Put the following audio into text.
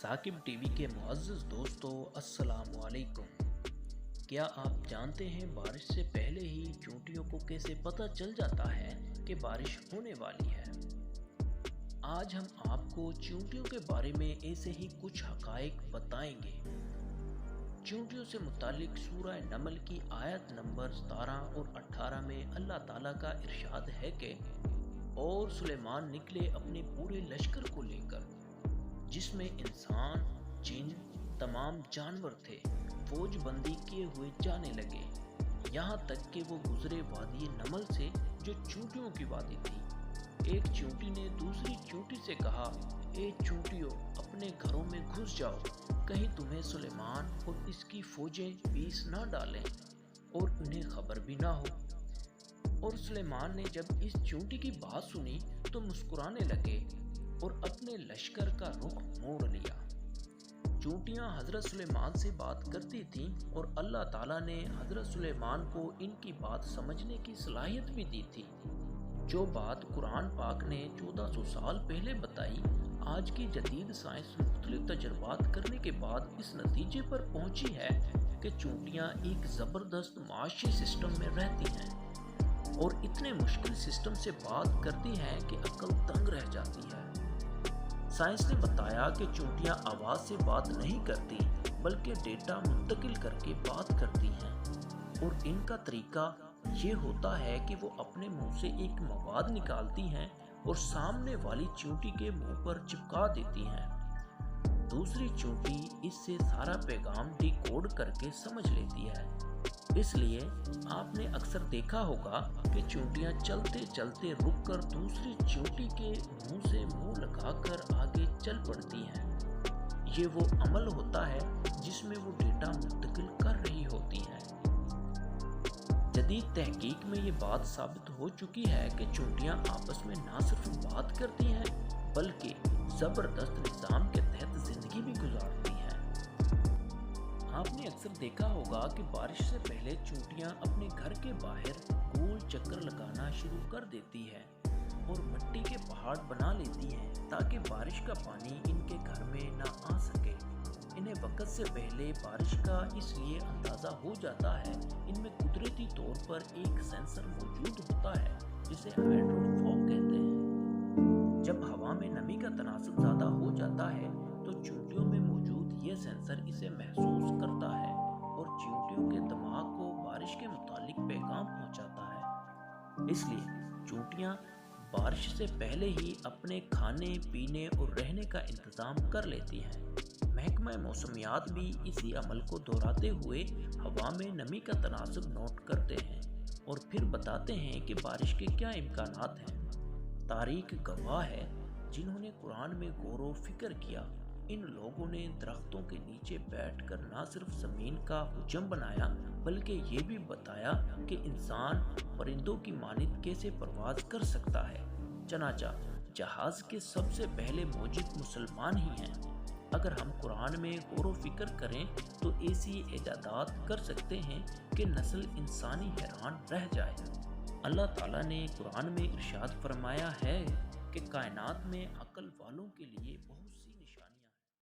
Saqib T V کے معزز دوستو السلام علیکم۔ کیا آپ جانتے ہیں بارش سے پہلے ہی چونٹیوں کو کیسے پتہ چل جاتا ہے کہ بارش ہونے والی ہے؟ آج ہم آپ کو چونٹیوں کے بارے میں ایسے ہی کچھ حقائق بتائیں گے۔ چونٹیوں سے متعلق سورہ نمل کی آیت نمبر 17 اور 18 میں اللہ تعالیٰ کا ارشاد ہے کہ اور سلیمان نکلے اپنے پورے لشکر کو لے کر، جس میں انسان، جن، تمام جانور تھے، فوج بندی کیے ہوئے جانے لگے، یہاں تک کہ وہ گزرے وادی نمل سے جو چونٹیوں کی وادی تھی۔ ایک چونٹی نے دوسری چونٹی سے کہا، اے چونٹیوں، اپنے گھروں میں گھس جاؤ، کہیں تمہیں سلیمان اور اس کی فوجیں پیس نہ ڈالیں اور انہیں خبر بھی نہ ہو۔ اور سلیمان نے جب اس چونٹی کی بات سنی تو مسکرانے لگے اور اپنے لشکر کا رخ موڑ لیا۔ چونٹیاں حضرت سلیمان سے بات کرتی تھیں اور اللہ تعالیٰ نے حضرت سلیمان کو ان کی بات سمجھنے کی صلاحیت بھی دی تھی۔ جو بات قرآن پاک نے 1400 سال پہلے بتائی، آج کی جدید سائنس مختلف تجربات کرنے کے بعد اس نتیجے پر پہنچی ہے کہ چونٹیاں ایک زبردست معاشی سسٹم میں رہتی ہیں اور اتنے مشکل سسٹم سے بات کرتی ہیں کہ عقل دنگ رہ جاتی ہے۔ سائنس نے بتایا کہ چونٹیاں آواز سے بات نہیں کرتی بلکہ ڈیٹا منتقل کر کے بات کرتی ہیں، اور ان کا طریقہ یہ ہوتا ہے کہ وہ اپنے منہ سے ایک مواد نکالتی ہیں اور سامنے والی چونٹی کے منہ پر چپکا دیتی ہیں۔ دوسری چونٹی اس سے سارا پیغام ڈی کوڈ کر کے سمجھ لیتی ہے۔ اس لیے آپ نے اکثر دیکھا ہوگا کہ چونٹیاں چلتے چلتے رک کر دوسری چونٹی کے منہ سے منہ لگا کر آگے چل پڑتی ہیں۔ یہ وہ عمل ہوتا ہے جس میں وہ ڈیٹا منتقل کر رہی ہوتی ہیں۔ جدید تحقیق میں یہ بات ثابت ہو چکی ہے کہ چونٹیاں آپس میں نہ صرف بات کرتی ہیں بلکہ زبردست نظام کے تحت زندگی بھی گزارتی ہیں۔ آپ نے اکثر دیکھا ہوگا کہ بارش سے پہلے چونٹیاں اپنے گھر کے باہر گول چکر لگانا شروع کر دیتی ہیں اور مٹی کے پہاڑ بنا لیتی ہیں تاکہ بارش کا پانی ان کے گھر میں نہ آ سکے۔ انہیں وقت سے پہلے بارش کا اس لیے اندازہ ہو جاتا ہے، ان میں قدرتی طور پر ایک سینسر موجود ہوتا ہے جسے ہائیڈرو فوگ کہتے ہیں۔ جب ہوا میں نمی کا تناسب زیادہ ہو جاتا ہے تو چونٹیوں میں موجود یہ سینسر اسے محسوس کرتا ہے اور چونٹیوں کے دماغ کو بارش کے متعلق پیغام پہنچاتا ہے۔ اس لیے چونٹیاں بارش سے پہلے ہی اپنے کھانے، پینے اور رہنے کا انتظام کر لیتی ہیں۔ محکمہ موسمیات بھی اسی عمل کو دہراتے ہوئے ہوا میں نمی کا تناسب نوٹ کرتے ہیں اور پھر بتاتے ہیں کہ بارش کے کیا امکانات ہیں۔ تاریخ گواہ ہے، جنہوں نے قرآن میں غور و فکر کیا، ان لوگوں نے درختوں کے نیچے بیٹھ کر نہ صرف زمین کا حجم بنایا بلکہ یہ بھی بتایا کہ انسان پرندوں کی مانند کیسے پرواز کر سکتا ہے۔ چنانچہ جہاز کے سب سے پہلے موجد مسلمان ہی ہیں۔ اگر ہم قرآن میں غور و فکر کریں تو ایسی ایجادات کر سکتے ہیں کہ نسل انسانی حیران رہ جائے۔ اللہ تعالیٰ نے قرآن میں ارشاد فرمایا ہے کہ کائنات میں عقل والوں کے لیے بہت